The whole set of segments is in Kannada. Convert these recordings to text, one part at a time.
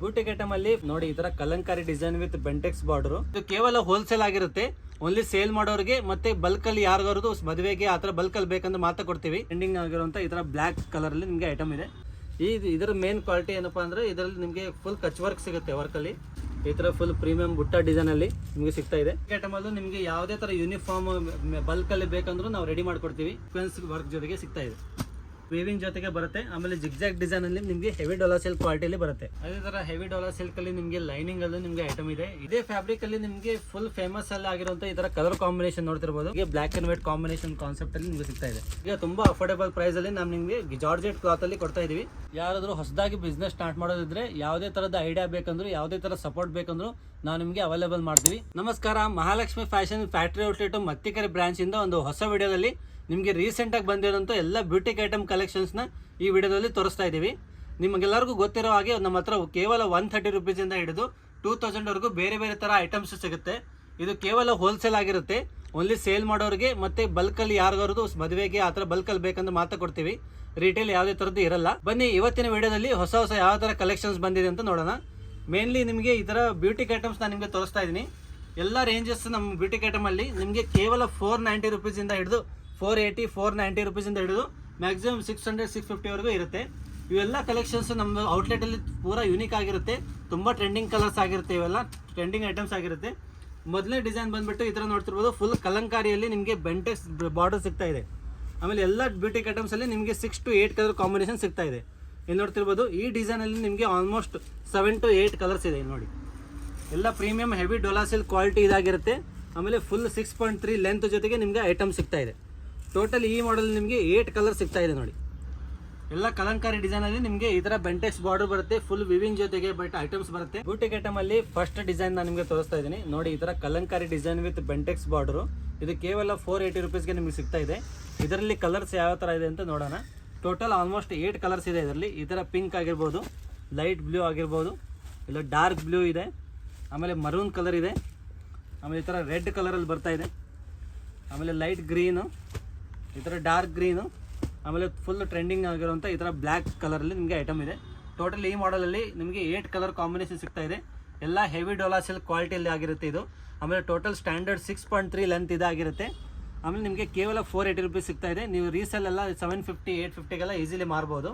ಬ್ಯೂಟಿಕ್ ಐಟಮ್ ಅಲ್ಲಿ ನೋಡಿ ಈ ತರ Kalamkari design with Bentex border. ಇದು ಕೇವಲ ಹೋಲ್ಸೇಲ್ ಆಗಿರುತ್ತೆ. ಓನ್ಲಿ ಸೇಲ್ ಮಾಡೋರಿಗೆ ಮತ್ತೆ ಬಲ್ಕ್ ಅಲ್ಲಿ ಯಾರಿಗಾರು ಮದುವೆಗೆ ಆತರ ಬಲ್ಕ್ ಅಲ್ಲಿ ಬೇಕಂದ್ರೆ ಮಾತ್ರ ಕೊಡ್ತೀವಿ. ಟ್ರೆಂಡಿಂಗ್ ಆಗಿರುವಂತ ಈ ತರ ಬ್ಲಾಕ್ ಕಲರ್ ಅಲ್ಲಿ ನಿಮಗೆ ಐಟಮ್ ಇದೆ. ಇದರ ಮೇನ್ ಕ್ವಾಲಿಟಿ ಏನಪ್ಪಾ ಅಂದ್ರೆ ಇದರಲ್ಲಿ ನಿಮಗೆ ಫುಲ್ ಕಚ್ ವರ್ಕ್ ಸಿಗುತ್ತೆ. ವರ್ಕ್ ಅಲ್ಲಿ ಈ ತರ ಫುಲ್ ಪ್ರೀಮಿಯಂ ಬುಟ್ಟ ಡಿಸೈನ್ ಅಲ್ಲಿ ನಿಮಗೆ ಸಿಗ್ತಾ ಇದೆ. ಐಟಮ್ ಅಲ್ಲೂ ನಿಮಗೆ ಯಾವುದೇ ತರ ಯೂನಿಫಾರ್ಮ್ ಬಲ್ಕ್ ಅಲ್ಲಿ ಬೇಕಂದ್ರೂ ನಾವು ರೆಡಿ ಮಾಡ್ಕೊಡ್ತೀವಿ. ಸೀಕ್ವೆನ್ಸ್ ವರ್ಕ್ ಜೊತೆಗೆ ಸಿಗ್ತಾ ಇದೆ. ವೇವಿಂಗ್ ಜೊತೆಗೆ ಬರುತ್ತೆ. ಆಮೇಲೆ ಜಿಗ್ಜಾಗ್ ಡಿಸೈನ್ ಅಲ್ಲಿ ನಿಮಗೆ ಹೆವಿ ಡಾಲರ್ ಸಿಲ್ಕ್ ಕ್ವಾಲಿಟಿಯಲ್ಲಿ ಬರುತ್ತೆ. ಅದೇ ತರ ಹೆವಿ ಡಾಲರ್ ಸಿಲ್ಕ್ ಅಲ್ಲಿ ನಿಮಗೆ ಲೈನಿಂಗ್ ಅಲ್ಲಿ ನಿಮಗೆ ಐಟಮ್ ಇದೆ. ಇದೇ ಫ್ಯಾಬ್ರಿಕ್ ಅಲ್ಲಿ ನಿಮಗೆ ಫುಲ್ ಫೇಮಸ್ ಅಲ್ಲಿ ಆಗಿರುವಂತ ಈ ತರ ಕಲರ್ ಕಾಂಬಿನೇಷನ್ ನೋಡ್ತಿರ್ಬೋದು. ಈಗ black and white combination concept ಅಲ್ಲಿ ನಿಮಗೆ ಸಿಗ್ತಾ ಇದೆ. ಈಗ ತುಂಬಾ ಅಫೋರ್ಡಬಲ್ ಪ್ರೈಸ್ ಅಲ್ಲಿ ನಾವು ನಿಮಗೆ ಜಾರ್ಜೆಟ್ ಕ್ಲಾತ್ ಅಲ್ಲಿ ಕೊಡ್ತಾ ಇದೀವಿ. ಯಾರಾದ್ರೂ ಹೊಸದಾಗಿ ಬಿಸ್ನೆಸ್ ಸ್ಟಾರ್ಟ್ ಮಾಡೋದಿದ್ರೆ ಯಾವುದೇ ತರದ ಐಡಿಯಾ ಬೇಕಂದ್ರು ಯಾವುದೇ ತರ ಸಪೋರ್ಟ್ ಬೇಕಂದ್ರು ನಾವು ನಿಮಗೆ ಅವೈಲೇಬಲ್ ಮಾಡ್ತೀವಿ. ನಮಸ್ಕಾರ, Mahalakshmi fashion factory outlet Mattikere branch ಇಂದ ಒಂದು ಹೊಸ ವಿಡಿಯೋದಲ್ಲಿ ನಿಮಗೆ ರೀಸೆಂಟ್ ಆಗಿ ಬಂದಿರೋಂಥ ಎಲ್ಲ ಬ್ಯೂಟಿಕ್ ಐಟಮ್ ಕಲೆಕ್ಷನ್ಸ್ನ ಈ ವಿಡಿಯೋದಲ್ಲಿ ತೋರಿಸ್ತಾ ಇದ್ದೀವಿ. ನಿಮಗೆಲ್ಲರಿಗೂ ಗೊತ್ತಿರೋ ಹಾಗೆ ನಮ್ಮ ಹತ್ರ ಕೇವಲ 130 ರುಪೀಸಿಂದ ಹಿಡಿದು 2000ವರೆಗೂ ಬೇರೆ ಬೇರೆ ಥರ ಐಟಮ್ಸ್ ಸಿಗುತ್ತೆ. ಇದು ಕೇವಲ ಹೋಲ್ಸೇಲ್ ಆಗಿರುತ್ತೆ. ಓನ್ಲಿ ಸೇಲ್ ಮಾಡೋರಿಗೆ ಮತ್ತು ಬಲ್ಕಲ್ಲಿ ಯಾರಿಗಾರು ಮದುವೆಗೆ ಆ ಥರ ಬಲ್ಕಲ್ಲಿ ಬೇಕಂದ್ರೆ ಮಾತ್ರ ಕೊಡ್ತೀವಿ. ರಿಟೇಲ್ ಯಾವುದೇ ಥರದ್ದು ಇರಲ್ಲ. ಬನ್ನಿ ಇವತ್ತಿನ ವಿಡಿಯೋದಲ್ಲಿ ಹೊಸ ಯಾವ ಥರ ಕಲೆಕ್ಷನ್ಸ್ ಬಂದಿದೆ ಅಂತ ನೋಡೋಣ. ಮೇನ್ಲಿ ನಿಮಗೆ ಈ ಥರ ಬ್ಯೂಟಿಕ್ ಐಟಮ್ಸ್ ನಾನು ನಿಮಗೆ ತೋರಿಸ್ತಾ ಇದ್ದೀನಿ. ಎಲ್ಲ ರೇಂಜಸ್ ನಮ್ಮ ಬ್ಯೂಟಿಕ್ ಐಟಮಲ್ಲಿ ನಿಮಗೆ ಕೇವಲ 490 ರುಪೀಸಿಂದ ಹಿಡಿದು 480 490 ರುಪೀಸಿಂದ ಹಿಡಿದು ಮ್ಯಾಕ್ಸಿಮಮ್ 600 650ವರೆಗೂ ಇರುತ್ತೆ. ಇವೆಲ್ಲ ಕಲೆಕ್ಷನ್ಸ್ ನಮ್ಮ ಔಟ್ಲೆಟಲ್ಲಿ ಪೂರಾ ಯೂನಿಕ್ ಆಗಿರುತ್ತೆ. ತುಂಬ ಟ್ರೆಂಡಿಂಗ್ ಕಲರ್ಸ್ ಆಗಿರುತ್ತೆ. ಇವೆಲ್ಲ ಟ್ರೆಂಡಿಂಗ್ ಐಟಮ್ಸ್ ಆಗಿರುತ್ತೆ. ಮೊದಲನೇ ಡಿಸೈನ್ ಬಂದುಬಿಟ್ಟು ಈ ಥರ ನೋಡ್ತಿರ್ಬೋದು. ಫುಲ್ ಕಲಂಕಾರಿಯಲ್ಲಿ ನಿಮಗೆ ಬೆಂಟೆಕ್ಸ್ ಬಾರ್ಡರ್ ಸಿಗ್ತಾ ಇದೆ. ಆಮೇಲೆ ಎಲ್ಲ ಬ್ಯೂಟಿಕ್ ಐಟಮ್ಸಲ್ಲಿ ನಿಮಗೆ 6 to 8 ಕಲರ್ ಕಾಂಬಿನೇಷನ್ ಸಿಗ್ತಾ ಇದೆ. ಇಲ್ಲಿ ನೋಡ್ತಿರ್ಬೋದು. ಈ ಡಿಸೈನಲ್ಲಿ ನಿಮಗೆ ಆಲ್ಮೋಸ್ಟ್ 7 to 8 ಕಲರ್ಸ್ ಇದೆ. ಇಲ್ಲಿ ನೋಡಿ, ಎಲ್ಲ premium heavy Dhola silk quality ಇದಾಗಿರುತ್ತೆ. ಆಮೇಲೆ ಫುಲ್ 6.3 ಲೆಂತ್ ಜೊತೆಗೆ ನಿಮಗೆ ಐಟಮ್ ಸಿಗ್ತಾ ಇದೆ. ಟೋಟಲ್ ಈ ಮಾಡಲ್ ನಿಮಗೆ 8 ಕಲರ್ ಸಿಗ್ತಾ ಇದೆ. ನೋಡಿ, ಎಲ್ಲ ಕಲಂಕಾರಿ ಡಿಸೈನಲ್ಲಿ ನಿಮಗೆ ಈ ಥರ ಬೆಂಟೆಕ್ಸ್ ಬಾರ್ಡರ್ ಬರುತ್ತೆ. ಫುಲ್ ವಿವಿಂಗ್ ಜೊತೆಗೆ ಐಟಮ್ಸ್ ಬರುತ್ತೆ. ಬ್ಯೂಟಿಕ್ ಐಟಮ್ ಅಲ್ಲಿ ಫಸ್ಟ್ ಡಿಸೈನ್ ನಾನು ನಿಮಗೆ ತೋರಿಸ್ತಾ ಇದ್ದೀನಿ. ನೋಡಿ, ಈ ಥರ Kalamkari design with Bentex border. ಇದು ಕೇವಲ 480 ರುಪೀಸ್ಗೆ ನಿಮಗೆ ಸಿಗ್ತಾ ಇದೆ. ಇದರಲ್ಲಿ ಕಲರ್ಸ್ ಯಾವ ಥರ ಇದೆ ಅಂತ ನೋಡೋಣ. ಟೋಟಲ್ ಆಲ್ಮೋಸ್ಟ್ 8 ಕಲರ್ಸ್ ಇದೆ ಇದರಲ್ಲಿ. ಈ ಥರ ಪಿಂಕ್ ಆಗಿರ್ಬೋದು, ಲೈಟ್ ಬ್ಲೂ ಆಗಿರ್ಬೋದು, ಇಲ್ಲ ಡಾರ್ಕ್ ಬ್ಲೂ ಇದೆ, ಆಮೇಲೆ ಮರೂನ್ ಕಲರ್ ಇದೆ, ಆಮೇಲೆ ಈ ಥರ ರೆಡ್ ಕಲರಲ್ಲಿ ಬರ್ತಾ ಇದೆ, ಆಮೇಲೆ ಲೈಟ್ ಗ್ರೀನು, ಈ ಥರ ಡಾರ್ಕ್ ಗ್ರೀನು, ಆಮೇಲೆ ಫುಲ್ ಟ್ರೆಂಡಿಂಗ್ ಆಗಿರುವಂಥ ಈ ಥರ ಬ್ಲ್ಯಾಕ್ ಕಲರಲ್ಲಿ ನಿಮಗೆ ಐಟಮ್ ಇದೆ. ಟೋಟಲ್ ಈ ಮಾಡಲಲ್ಲಿ ನಿಮಗೆ 8 ಕಲರ್ ಕಾಂಬಿನೇಷನ್ ಸಿಗ್ತಾ ಇದೆ. ಎಲ್ಲ ಹೆವಿ ಡೋಲಾ ಸಿಲ್ಕ್ ಕ್ವಾಲಿಟಿಯಲ್ಲಿ ಆಗಿರುತ್ತೆ ಇದು. ಆಮೇಲೆ ಟೋಟಲ್ ಸ್ಟ್ಯಾಂಡರ್ಡ್ 6.3 ಲೆಂತ್ ಇದಾಗಿರುತ್ತೆ. ಆಮೇಲೆ ನಿಮಗೆ ಕೇವಲ 480 ರುಪೀಸ್ ಸಿಗ್ತಾ ಇದೆ. ನೀವು ರೀಸೆಲ್ ಎಲ್ಲ 750 850ಗೆಲ್ಲ ಈಸಿಲಿ ಮಾರ್ಬೋದು.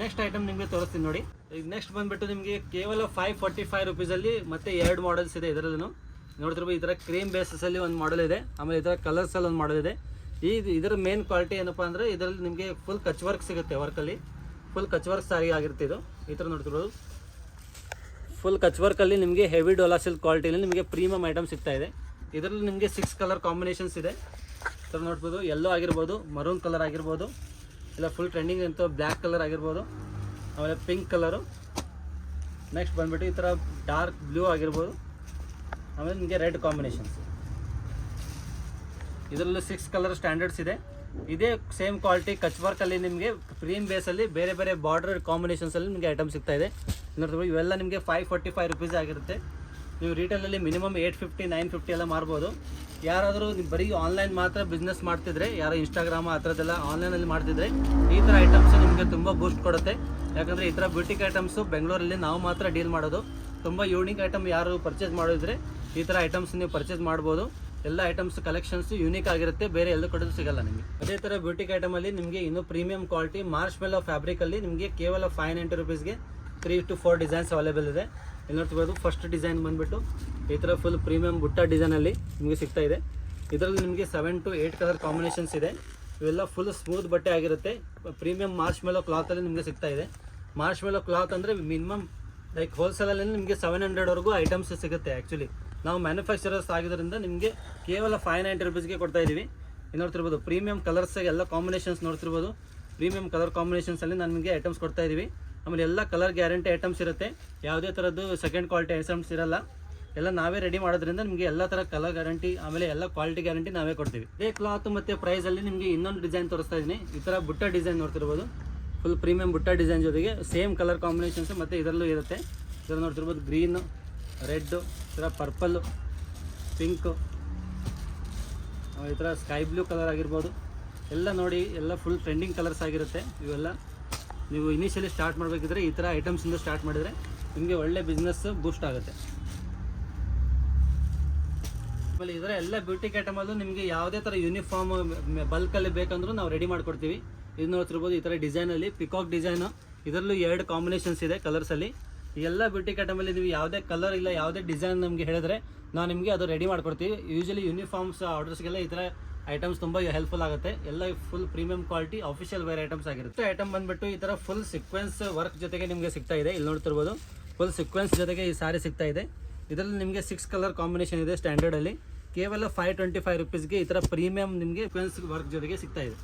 ನೆಕ್ಸ್ಟ್ ಐಟಮ್ ನಿಮಗೆ ತೋರಿಸ್ತೀನಿ ನೋಡಿ. ಈಗ ನೆಕ್ಸ್ಟ್ ಬಂದುಬಿಟ್ಟು ನಿಮಗೆ ಕೇವಲ 545 ರುಪೀಸಲ್ಲಿ ಮತ್ತೆ 2 ಮಾಡಲ್ಸ್ ಇದೆ. ಇದರಲ್ಲೂ ನೋಡ್ತಿರ್ಬೋದು. ಈ ಥರ ಕ್ರೀಮ್ ಬೇಸಸಲ್ಲಿ ಒಂದು ಮಾಡಲ್ ಇದೆ. ಆಮೇಲೆ ಈ ಥರ ಕಲರ್ಸಲ್ಲಿ ಒಂದು ಮಾಡಲ್ ಇದೆ. ಇದರ ಮೇನ್ ಕ್ವಾಲಿಟಿ ಏನಪ್ಪ ಅಂದರೆ ಇದರಲ್ಲಿ ನಿಮಗೆ ಫುಲ್ ಕಚ್ ವರ್ಕ್ ಸಿಗುತ್ತೆ. ವರ್ಕಲ್ಲಿ ಫುಲ್ ಕಚ್ ವರ್ಕ್ ಸಾರಿ ಆಗಿರುತ್ತೆ ಇದು. ಈ ಥರ ನೋಡ್ತಿರ್ಬೋದು. ಫುಲ್ ಕಚ್ ವರ್ಕಲ್ಲಿ ನಿಮಗೆ ಹೆವಿ ಡೋಲಾ ಸಿಲ್ಕ್ ಕ್ವಾಲಿಟಿಯಲ್ಲಿ ನಿಮಗೆ ಪ್ರೀಮಿಯಂ ಐಟಮ್ ಸಿಗ್ತಾ ಇದೆ. ಇದರಲ್ಲಿ ನಿಮಗೆ 6 ಕಲರ್ ಕಾಂಬಿನೇಷನ್ಸ್ ಇದೆ. ಈ ಥರ ನೋಡ್ಬೋದು. ಯೆಲ್ಲೋ ಆಗಿರ್ಬೋದು, ಮರೂನ್ ಕಲರ್ ಆಗಿರ್ಬೋದು, ಇಲ್ಲ ಫುಲ್ ಟ್ರೆಂಡಿಂಗ್ ಅಂತ ಬ್ಲ್ಯಾಕ್ ಕಲರ್ ಆಗಿರ್ಬೋದು, ಆಮೇಲೆ ಪಿಂಕ್ ಕಲರು. ನೆಕ್ಸ್ಟ್ ಬಂದುಬಿಟ್ಟು ಈ ಥರ ಡಾರ್ಕ್ ಬ್ಲೂ ಆಗಿರ್ಬೋದು, ಆಮೇಲೆ ನಿಮಗೆ ರೆಡ್ ಕಾಂಬಿನೇಷನ್ಸ್. ಇದರಲ್ಲೂ 6 ಕಲರ್ ಸ್ಟ್ಯಾಂಡರ್ಡ್ಸ್ ಇದೆ. ಇದೇ ಸೇಮ್ ಕ್ವಾಲಿಟಿ ಕಚ್ ವರ್ಕಲ್ಲಿ ನಿಮಗೆ ಪ್ರೀಮ್ ಬೇಸಲ್ಲಿ ಬೇರೆ ಬೇರೆ ಬಾರ್ಡರ್ ಕಾಂಬಿನೇಷನ್ಸಲ್ಲಿ ನಿಮಗೆ ಐಟಮ್ ಸಿಗ್ತಾ ಇದೆ. ನೋಡ್ತೀವಿ. ಇವೆಲ್ಲ ನಿಮಗೆ 545 ರುಪೀಸ್ ಆಗಿರುತ್ತೆ. ನೀವು ರಿಟೇಲಲ್ಲಿ ಮಿನಿಮಮ್ 850 950 ಎಲ್ಲ ಮಾರ್ಬೋದು. ಯಾರಾದರೂ ಬರೀ ಆನ್ಲೈನ್ ಮಾತ್ರ ಬಿಸ್ನೆಸ್ ಮಾಡ್ತಿದ್ರೆ, ಯಾರೋ ಇನ್ಸ್ಟಾಗ್ರಾಮ್ ಆ ಥರದ್ದೆಲ್ಲ ಆನ್ಲೈನಲ್ಲಿ ಮಾಡ್ತಿದ್ರೆ ಈ ಥರ ಐಟಮ್ಸ್ ನಿಮಗೆ ತುಂಬ ಬೂಸ್ಟ್ ಕೊಡುತ್ತೆ. ಯಾಕಂದರೆ ಈ ಥರ ಬ್ಯೂಟಿಕ್ ಐಟಮ್ಸು ಬೆಂಗಳೂರಲ್ಲಿ ನಾವು ಮಾತ್ರ ಡೀಲ್ ಮಾಡೋದು. ತುಂಬ ಯೂನಿಕ್ ಐಟಮ್ ಯಾರು ಪರ್ಚೇಸ್ ಮಾಡಿದ್ರೆ ಈ ಥರ ಐಟಮ್ಸ್ ನೀವು ಪರ್ಚೇಸ್ ಮಾಡ್ಬೋದು. ಎಲ್ಲ ಐಟಮ್ಸ್ ಕಲೆಕ್ಷನ್ಸ್ ಯೂನಿಕ್ ಆಗಿರುತ್ತೆ. ಬೇರೆ ಎಲ್ಲೂ ಕಡೆದು ಸಿಗಲ್ಲ ನಿಮಗೆ. ಅದೇ ಥರ ಬ್ಯೂಟಿಕ್ ಐಟಮಲ್ಲಿ ನಿಮಗೆ ಇನ್ನೂ ಪ್ರೀಮಿಯಂ ಕ್ವಾಲಿಟಿ ಮಾರ್ಚ್ ಮೆಲ್ಲೋ ಫ್ಯಾಬ್ರಿಕಲ್ಲಿ ನಿಮಗೆ ಕೇವಲ 590 ರುಪೀಸ್ಗೆ 3 to 4 ಡಿಸೈನ್ಸ್ ಅವೈಲೇಬಲ್ ಇದೆ. ಇಲ್ಲಿ ನೋಡ್ತಿರ್ಬೋದು. ಫಸ್ಟ್ ಡಿಸೈನ್ ಬಂದುಬಿಟ್ಟು ಈ ಥರ ಫುಲ್ ಪ್ರೀಮಿಯಂ ಬುಟ್ಟ ಡಿಸೈನಲ್ಲಿ ನಿಮಗೆ ಸಿಗ್ತಾ ಇದೆ. ಇದರಲ್ಲಿ ನಿಮಗೆ 7 to 8 ಕಲರ್ ಕಾಂಬಿನೇಷನ್ಸ್ ಇದೆ. ಇವೆಲ್ಲ ಫುಲ್ ಸ್ಮೂತ್ ಬಟ್ಟೆ ಆಗಿರುತ್ತೆ. ಪ್ರೀಮಿಯಂ ಮಾರ್ಚ್ ಮೆಲ್ಲೋ ಕ್ಲಾತಲ್ಲಿ ನಿಮಗೆ ಸಿಗ್ತಾ ಇದೆ. ಮಾರ್ಚ್ ಮೆಲ್ಲೋ ಕ್ಲಾತ್ ಅಂದರೆ ಮಿನಿಮಮ್ ಲೈಕ್ ಹೋಲ್ಸೇಲಲ್ಲಿ ನಿಮಗೆ 700ವರೆಗೂ ಐಟಮ್ಸ್ ಸಿಗುತ್ತೆ. ಆ್ಯಕ್ಚುಲಿ ನಾವು ಮ್ಯಾನುಫ್ಯಾಕ್ಚರರ್ಸ್ ಆಗಿದ್ದರಿಂದ ನಿಮಗೆ ಕೇವಲ 590 ರುಪೀಸ್ಗೆ ಕೊಡ್ತಾ ಇದ್ದೀವಿ. ಇಲ್ಲಿ ನೋಡ್ತಿರ್ಬೋದು. ಪ್ರೀಮಿಯಂ ಕಲರ್ಸ್ ಎಲ್ಲ ಕಾಂಬಿನೇಷನ್ಸ್ ನೋಡ್ತಿರ್ಬೋದು. ಪ್ರೀಮಿಯಂ ಕಲರ್ ಕಾಂಬಿನೇಷನ್ಸಲ್ಲಿ ನಾನು ನಿಮಗೆ ಐಟಮ್ಸ್ ಕೊಡ್ತಾ ಇದ್ದೀವಿ. ಆಮೇಲೆ ಎಲ್ಲ ಕಲರ್ ಗ್ಯಾರಂಟಿ ಐಟಮ್ಸ್ ಇರುತ್ತೆ. ಯಾವುದೇ ಥರದ್ದು ಸೆಕೆಂಡ್ ಕ್ವಾಲಿಟಿ ಐಟಮ್ಸ್ ಇರಲ್ಲ. ಎಲ್ಲ ನಾವೇ ರೆಡಿ ಮಾಡೋದ್ರಿಂದ ನಿಮಗೆ ಎಲ್ಲ ಥರ ಕಲರ್ ಗ್ಯಾರಂಟಿ, ಆಮೇಲೆ ಎಲ್ಲ ಕ್ವಾಲಿಟಿ ಗ್ಯಾರಂಟಿ ನಾವೇ ಕೊಡ್ತೀವಿ. ಇದೇ ಕ್ಲಾತ್ ಮತ್ತು ಪ್ರೈಸಲ್ಲಿ ನಿಮಗೆ ಇನ್ನೊಂದು ಡಿಸೈನ್ ತೋರಿಸ್ತಾ ಇದ್ದೀನಿ. ಈ ಥರ ಬುಟ್ಟ ಡಿಸೈನ್ ನೋಡ್ತಿರ್ಬೋದು. ಫುಲ್ ಪ್ರೀಮಿಯಂ ಬುಟ್ಟ ಡಿಸೈನ್ ಜೊತೆಗೆ ಸೇಮ್ ಕಲರ್ ಕಾಂಬಿನೇಷನ್ಸ್ ಮತ್ತು ಇದರಲ್ಲೂ ಇರುತ್ತೆ. ಇದನ್ನು ನೋಡ್ತಿರ್ಬೋದು. ಗ್ರೀನು, ರೆಡ್ಡು, ಈ ಥರ ಪರ್ಪಲ್ಲು, ಪಿಂಕು, ಈ ಥರ ಸ್ಕೈ ಬ್ಲೂ ಕಲರ್ ಆಗಿರ್ಬೋದು. ಎಲ್ಲ ನೋಡಿ, ಎಲ್ಲ ಫುಲ್ ಟ್ರೆಂಡಿಂಗ್ ಕಲರ್ಸ್ ಆಗಿರುತ್ತೆ. ಇವೆಲ್ಲ ನೀವು ಇನಿಷಿಯಲಿ ಸ್ಟಾರ್ಟ್ ಮಾಡಬೇಕಿದ್ರೆ ಈ ಥರ ಐಟಮ್ಸಿಂದ ಸ್ಟಾರ್ಟ್ ಮಾಡಿದರೆ ನಿಮಗೆ ಒಳ್ಳೆ ಬಿಸ್ನೆಸ್ ಬೂಸ್ಟ್ ಆಗುತ್ತೆ. ಆಮೇಲೆ ಇದರ ಎಲ್ಲ ಬ್ಯೂಟಿಕ್ ಐಟಮಲ್ಲೂ ನಿಮಗೆ ಯಾವುದೇ ಥರ ಯೂನಿಫಾರ್ಮ್ ಬಲ್ಕಲ್ಲಿ ಬೇಕಂದ್ರೂ ನಾವು ರೆಡಿ ಮಾಡ್ಕೊಡ್ತೀವಿ. ಇದು ನೋಡ್ತಿರ್ಬೋದು, ಈ ಥರ ಡಿಸೈನಲ್ಲಿ ಪಿಕಾಕ್ ಡಿಸೈನು, ಇದರಲ್ಲೂ 2 ಕಾಂಬಿನೇಷನ್ಸ್ ಇದೆ ಕಲರ್ಸಲ್ಲಿ. ಈ ಎಲ್ಲ ಬ್ಯೂಟಿಕ್ ಐಟಮಲ್ಲಿ ನೀವು ಯಾವುದೇ ಕಲರ್ ಇಲ್ಲ ಯಾವುದೇ ಡಿಸೈನ್ ನಮಗೆ ಹೇಳಿದ್ರೆ ನಾವು ನಿಮಗೆ ಅದು ರೆಡಿ ಮಾಡ್ಕೊಡ್ತೀವಿ. ಯೂಶಲಿ ಯೂನಿಫಾರ್ಮ್ಸ್ ಆರ್ಡರ್ಸ್ಗೆಲ್ಲ ಈ ಥರ ಐಟಮ್ಸ್ ತುಂಬ ಹೆಲ್ಪ್ಫುಲ್ ಆಗುತ್ತೆ. ಎಲ್ಲ full premium quality official wear items ಆಗಿರುತ್ತೆ. ಐಟಮ್ ಬಂದುಬಿಟ್ಟು ಈ ಥರ ಫುಲ್ ಸೀಕ್ವೆನ್ಸ್ ವರ್ಕ್ ಜೊತೆಗೆ ನಿಮಗೆ ಸಿಗ್ತಾ ಇದೆ. ಇಲ್ಲಿ ನೋಡ್ತಿರ್ಬೋದು, ಫುಲ್ ಸೀಕ್ವೆನ್ಸ್ ಜೊತೆಗೆ ಈ ಸಾರಿ ಸಿಗ್ತಾ ಇದೆ. ಇದರಲ್ಲಿ ನಿಮಗೆ 6 ಕಲರ್ ಕಾಂಬಿನೇಷನ್ ಇದೆ ಸ್ಟ್ಯಾಂಡರ್ಡಲ್ಲಿ. ಕೇವಲ 525 ರುಪೀಸ್ಗೆ ಈ ಥರ ಪ್ರೀಮಿಯಂ ನಿಮಗೆ ಸೀಕ್ವೆನ್ಸ್ ವರ್ಕ್ ಜೊತೆಗೆ ಸಿಗ್ತಾ ಇದೆ.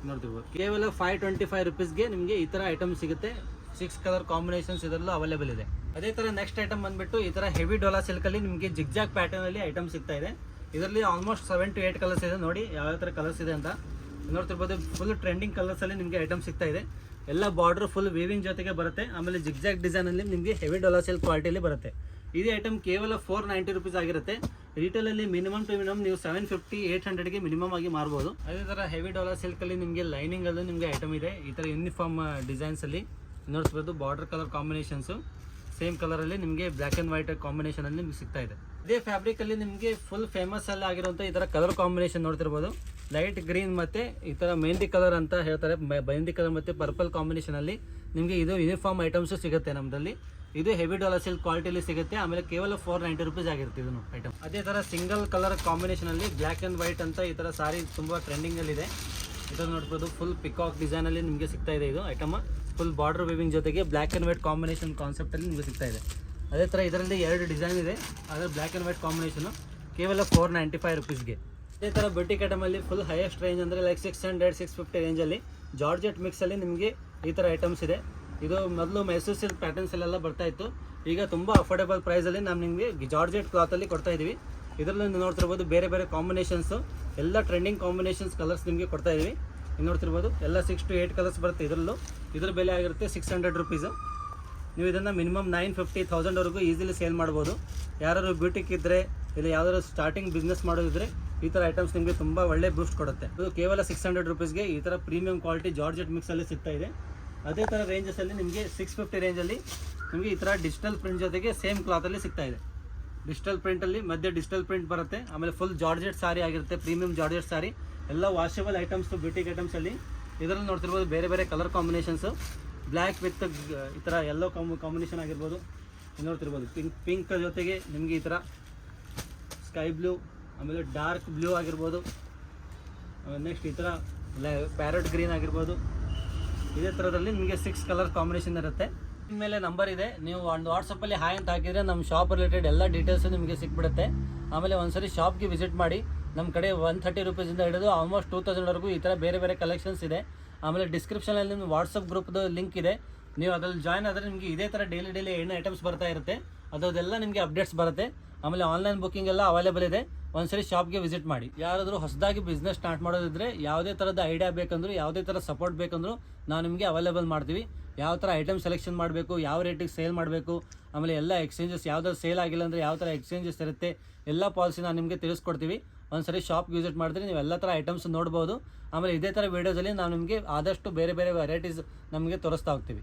ನೋಡ್ತಿರ್ಬೋದು, ಕೇವಲ 525 ರುಪೀಸ್ಗೆ ನಿಮಗೆ ಈ ಥರ ಐಟಮ್ ಸಿಗುತ್ತೆ. 6 ಕಲರ್ ಕಾಂಬಿನೇಷನ್ಸ್ ಇದರಲ್ಲೂ ಅವೈಲೇಬಲ್ ಇದೆ. ಅದೇ ಥರ ನೆಕ್ಸ್ಟ್ ಐಟಮ್ ಬಂದುಬಿಟ್ಟು ಈ ಥರ ಹೆವಿ ಡೋಲಾ ಸಿಲ್ಕಲ್ಲಿ ನಿಮಗೆ ಜಿಗ್ಜಾಗ್ ಪ್ಯಾಟರ್ನಲ್ಲಿ ಐಟಮ್ ಸಿಗ್ತಾ ಇದೆ. ಇದರಲ್ಲಿ ಆಲ್ಮೋಸ್ಟ್ 7 to 8 ಕಲರ್ಸ್ ಇದೆ. ನೋಡಿ ಯಾವ ಥರ ಕಲರ್ಸ್ ಇದೆ ಅಂತ ನೋಡ್ತಿರ್ಬೋದು. ಫುಲ್ ಟ್ರೆಂಡಿಂಗ್ ಕಲರ್ಸಲ್ಲಿ ನಿಮಗೆ ಐಟಮ್ ಸಿಗ್ತಾ ಇದೆ. ಎಲ್ಲ ಬಾರ್ಡರ್ ಫುಲ್ ವೇವಿಂಗ್ ಜೊತೆಗೆ ಬರುತ್ತೆ. ಆಮೇಲೆ ಜಿಗ್ಜಾಗ್ ಡಿಸೈನಲ್ಲಿ ನಿಮಗೆ ಹೆವಿ ಡೋಲಾ ಸಿಲ್ಕ್ ಕ್ವಾಲಿಟಿಯಲ್ಲಿ ಬರುತ್ತೆ. ಇದೇ ಐಟಮ್ ಕೇವಲ 490 ರುಪೀಸ್ ಆಗಿರುತ್ತೆ. ರಿಟೇಲಲ್ಲಿ ಮಿನಿಮಮ್ ಟು ಮಿನಿಮಮ್ ನೀವು 750-800ಗೆ ಮಿನಿಮಮ್ ಆಗಿ ಮಾರ್ಬೋದು. ಅದೇ ಥರ ಹೆವಿ ಡಾಲರ್ ಸಿಲ್ಕಲ್ಲಿ ನಿಮಗೆ ಲೈನಿಂಗಲ್ಲೂ ನಿಮಗೆ ಐಟಮ್ ಇದೆ. ಈ ಥರ ಯೂನಿಫಾರ್ಮ್ ಡಿಸೈನ್ಸಲ್ಲಿ ನೋಡ್ತಿರ್ಬೋದು, ಬಾರ್ಡರ್ ಕಲರ್ ಕಾಂಬಿನೇಷನ್ಸು ಸೇಮ್ ಕಲರಲ್ಲಿ ನಿಮಗೆ ಬ್ಲ್ಯಾಕ್ ಆ್ಯಂಡ್ ವೈಟ್ ಕಾಂಬಿನೇಷನಲ್ಲಿ ನಿಮಗೆ ಸಿಗ್ತಾ ಇದೆ. ಇದೇ ಫ್ಯಾಬ್ರಿಕಲ್ಲಿ ನಿಮಗೆ ಫುಲ್ ಫೇಮಸ್ ಅಲ್ಲಿ ಆಗಿರುವಂಥ ಈ ಥರ ಕಲರ್ ಕಾಂಬಿನೇಷನ್ ನೋಡ್ತಿರ್ಬೋದು. ಲೈಟ್ ಗ್ರೀನ್ ಮತ್ತು ಈ ಥರ ಮೆಹಂದಿ ಕಲರ್ ಅಂತ ಹೇಳ್ತಾರೆ. ಮೆಹಂದಿ ಕಲರ್ ಮತ್ತು ಪರ್ಪಲ್ ಕಾಂಬಿನೇಷನಲ್ಲಿ ನಿಮಗೆ ಇದು ಯೂನಿಫಾರ್ಮ್ ಐಟಮ್ಸು ಸಿಗುತ್ತೆ ನಮ್ಮದಲ್ಲಿ. ಇದು ಹೆವಿ ಡಾಲರ್ ಸಿಲ್ಕ್ ಕ್ವಾಲಿಟಿಯಲ್ಲಿ ಸಿಗುತ್ತೆ. ಆಮೇಲೆ ಕೇವಲ 490 ರುಪೀಸ್ ಆಗಿರುತ್ತೆ ಇದನ್ನು ಐಟಮ್. ಅದೇ ಥರ ಸಿಂಗಲ್ ಕಲರ್ ಕಾಂಬಿನೇಷನಲ್ಲಿ ಬ್ಲ್ಯಾಕ್ ಆ್ಯಂಡ್ ವೈಟ್ ಅಂತ ಈ ಥರ ಸಾರಿ ತುಂಬ ಟ್ರೆಂಡಿಂಗಲ್ಲಿದೆ. ಇದನ್ನು ನೋಡ್ಬೋದು, ಫುಲ್ ಪಿಕಾಕ್ ಡಿಸೈನಲ್ಲಿ ನಿಮಗೆ ಸಿಗ್ತಾ ಇದೆ. ಇದು ಐಟಮ್ ಫುಲ್ ಬಾರ್ಡರ್ ವೇವಿಂಗ್ ಜೊತೆಗೆ ಬ್ಲ್ಯಾಕ್ ಆ್ಯಂಡ್ ವೈಟ್ ಕಾಂಬಿನೇಷನ್ ಕಾನ್ಸೆಪ್ಟಲ್ಲಿ ನಿಮಗೆ ಸಿಗ್ತಾ ಇದೆ. ಅದೇ ಥರ ಇದರಲ್ಲಿ 2 ಡಿಸೈನ್ ಇದೆ. ಅದರ ಬ್ಲ್ಯಾಕ್ ಆ್ಯಂಡ್ ವೈಟ್ ಕಾಂಬಿನೇಷನು ಕೇವಲ 495 ರುಪೀಸ್ಗೆ. ಅದೇ ಥರ ಬ್ಯೂಟಿಕ್ ಐಟಮಲ್ಲಿ ಫುಲ್ ಹೈಯೆಸ್ಟ್ ರೇಂಜ್ ಅಂದರೆ ಲೈಕ್ 600-650 ರೇಂಜಲ್ಲಿ ಜಾರ್ಜೆಟ್ ಮಿಕ್ಸಲ್ಲಿ ನಿಮಗೆ ಈ ಥರ ಐಟಮ್ಸ್ ಇದೆ. ಇದು ಮೊದಲು ಮೈಸೂರು ಸಿಲ್ಕ್ ಪ್ಯಾಟರ್ನ್ಸಲ್ಲೆಲ್ಲ ಬರ್ತಾ ಇತ್ತು. ಈಗ ತುಂಬ ಅಫೋರ್ಡೆಬಲ್ ಪ್ರೈಸಲ್ಲಿ ನಾವು ನಿಮಗೆ ಜಾರ್ಜೆಟ್ ಕ್ಲಾತಲ್ಲಿ ಕೊಡ್ತಾ ಇದ್ದೀವಿ. ಇದರಲ್ಲಿ ನೋಡ್ತಿರ್ಬೋದು ಬೇರೆ ಬೇರೆ ಕಾಂಬಿನೇಷನ್ಸು, ಎಲ್ಲ ಟ್ರೆಂಡಿಂಗ್ ಕಾಂಬಿನೇಷನ್ಸ್ ಕಲರ್ಸ್ ನಿಮಗೆ ಕೊಡ್ತಾ ಇದ್ದೀವಿ. ಇನ್ನು ನೋಡ್ತಿರ್ಬೋದು ಎಲ್ಲ 6 to 8 ಕಲರ್ಸ್ ಬರುತ್ತೆ ಇದರಲ್ಲೂ. ಇದರ ಬೆಲೆ ಆಗಿರುತ್ತೆ 600 ರುಪೀಸು. ನೀವು ಇದನ್ನು ಮಿನಿಮಮ್ 950-1000ವರೆಗೂ ಈಸಿಲಿ ಸೇಲ್ ಮಾಡ್ಬೋದು. ಯಾರು ಬ್ಯೂಟಿಕ್ ಇದ್ದರೆ ಇಲ್ಲ ಯಾವ್ದಾದ್ರು ಸ್ಟಾರ್ಟಿಂಗ್ ಬಿಸ್ನೆಸ್ ಮಾಡೋದಿದ್ರೆ ಈ ಥರ ಐಟಮ್ಸ್ ನಿಮಗೆ ತುಂಬ ಒಳ್ಳೆ ಬೂಸ್ಟ್ ಕೊಡುತ್ತೆ. ಇದು ಕೇವಲ 600 ರುಪೀಸ್ಗೆ ಈ ಥರ ಪ್ರೀಮಿಯಂ ಕ್ವಾಲಿಟಿ ಜಾರ್ಜೆಟ್ ಮಿಕ್ಸಲ್ಲಿ ಸಿಗ್ತಾ ಇದೆ. ಅದೇ ಥರ ರೇಂಜಸಲ್ಲಿ ನಿಮಗೆ 650 ರೇಂಜಲ್ಲಿ ನಿಮಗೆ ಈ ಥರ ಡಿಜಿಟಲ್ ಪ್ರಿಂಟ್ ಜೊತೆಗೆ ಸೇಮ್ ಕ್ಲಾತಲ್ಲಿ ಸಿಗ್ತಾ ಇದೆ. ಡಿಜಿಟಲ್ ಪ್ರಿಂಟಲ್ಲಿ ಮಧ್ಯೆ ಡಿಜಿಟಲ್ ಪ್ರಿಂಟ್ ಬರುತ್ತೆ. ಆಮೇಲೆ ಫುಲ್ ಜಾರ್ಜೆಟ್ ಸಾರಿ ಆಗಿರುತ್ತೆ, ಪ್ರೀಮಿಯಂ ಜಾರ್ಜೆಟ್ ಸಾರಿ. ಎಲ್ಲ ವಾಷಬಲ್ ಐಟಮ್ಸು ಬ್ಯೂಟಿಕ್ ಐಟಮ್ಸಲ್ಲಿ. ಇದರಲ್ಲಿ ನೋಡ್ತಿರ್ಬೋದು ಬೇರೆ ಬೇರೆ ಕಲರ್ ಕಾಂಬಿನೇಷನ್ಸು, ಬ್ಲ್ಯಾಕ್ ವಿತ್ ಈ ಥರ ಯೆಲ್ಲೋ ಕಾಂಬಿನೇಷನ್ ಆಗಿರ್ಬೋದು. ನೋಡ್ತಿರ್ಬೋದು ಪಿಂಕ್ ಜೊತೆಗೆ ನಿಮಗೆ ಈ ಥರ ಸ್ಕೈ ಬ್ಲೂ, ಆಮೇಲೆ ಡಾರ್ಕ್ ಬ್ಲೂ ಆಗಿರ್ಬೋದು. ನೆಕ್ಸ್ಟ್ ಈ ಥರ ಪ್ಯಾರಟ್ ಗ್ರೀನ್ ಆಗಿರ್ಬೋದು. ಇದೇ ಥರದಲ್ಲಿ ನಿಮಗೆ 6 ಕಲರ್ ಕಾಂಬಿನೇಷನ್ ಇರುತ್ತೆ. ಮೇಲೆ ನಂಬರ್ ಇದೆ, ನೀವು ಒಂದು ವಾಟ್ಸಪ್ಪಲ್ಲಿ ಹಾಯ್ ಅಂತ ಹಾಕಿದರೆ ನಮ್ಮ ಶಾಪ್ ರಿಲೇಟೆಡ್ ಎಲ್ಲ ಡೀಟೇಲ್ಸು ನಿಮಗೆ ಸಿಕ್ಬಿಡುತ್ತೆ. ಆಮೇಲೆ ಒಂದ್ಸರಿ ಶಾಪ್ಗೆ ವಿಸಿಟ್ ಮಾಡಿ. ನಮ್ಮ ಕಡೆ 130 ರುಪೀಸಿಂದ ಹಿಡಿದು ಆಲ್ಮೋಸ್ಟ್ 2000ವರೆಗೂ ಈ ಥರ ಬೇರೆ ಬೇರೆ ಕಲೆಕ್ಷನ್ಸ್ ಇದೆ. ಆಮೇಲೆ ಡಿಸ್ಕ್ರಿಪ್ಷನಲ್ಲಿ ನಿಮ್ಮ ವಾಟ್ಸಪ್ ಗ್ರೂಪ್ದು ಲಿಂಕ್ ಇದೆ. ನೀವು ಅದ್ರಲ್ಲಿ ಜಾಯ್ನ್ ಆದರೆ ನಿಮಗೆ ಇದೇ ಥರ ಡೈಲಿ ಏನು ಐಟಮ್ಸ್ ಬರ್ತಾ ಇರುತ್ತೆ ಅದೆಲ್ಲ ನಿಮಗೆ ಅಪ್ಡೇಟ್ಸ್ ಬರುತ್ತೆ. ಆಮೇಲೆ ಆನ್ಲೈನ್ ಬುಕ್ಕಿಂಗ್ ಎಲ್ಲ ಅವೈಲೇಬಲ್ ಇದೆ. ಒಂದ್ಸರಿ ಶಾಪ್ಗೆ ವಿಸಿಟ್ ಮಾಡಿ. ಯಾರಾದರೂ ಹೊಸದಾಗಿ ಬಿಸ್ನೆಸ್ ಸ್ಟಾರ್ಟ್ ಮಾಡೋದಿದ್ರೆ ಯಾವುದೇ ಥರದ ಐಡಿಯಾ ಬೇಕಂದ್ರೂ ಯಾವುದೇ ಥರ ಸಪೋರ್ಟ್ ಬೇಕಂದ್ರೂ ನಾವು ನಿಮಗೆ ಅವೈಲೇಬಲ್ ಮಾಡ್ತೀವಿ. ಯಾವ ಥರ ಐಟಮ್ ಸೆಲೆಕ್ಷನ್ ಮಾಡಬೇಕು, ಯಾವ ರೇಟಿಗೆ ಸೇಲ್ ಮಾಡಬೇಕು, ಆಮೇಲೆ ಎಲ್ಲ ಎಕ್ಸ್ಚೇಂಜಸ್ ಯಾವ್ದಾದ್ರು ಸೇಲ್ ಆಗಿಲ್ಲ ಅಂದರೆ ಯಾವ ಥರ ಎಕ್ಸ್ಚೇಂಜಸ್ ಇರುತ್ತೆ, ಎಲ್ಲ ಪಾಲಿಸಿ ನಾವು ನಿಮಗೆ ತಿಳಿಸ್ಕೊಡ್ತೀವಿ. ಒಂದ್ಸರಿ ಶಾಪ್ಗೆ ವಿಸಿಟ್ ಮಾಡಿದ್ರೆ ನೀವು ಎಲ್ಲ ಥರ ಐಟಮ್ಸ್ ನೋಡ್ಬೋದು. ಆಮೇಲೆ ಇದೇ ಥರ ವೀಡಿಯೋಸಲ್ಲಿ ನಾವು ನಿಮಗೆ ಆದಷ್ಟು ಬೇರೆ ಬೇರೆ ವೆರೈಟೀಸ್ ನಮಗೆ ತೋರಿಸ್ತಾ ಹೋಗ್ತೀವಿ.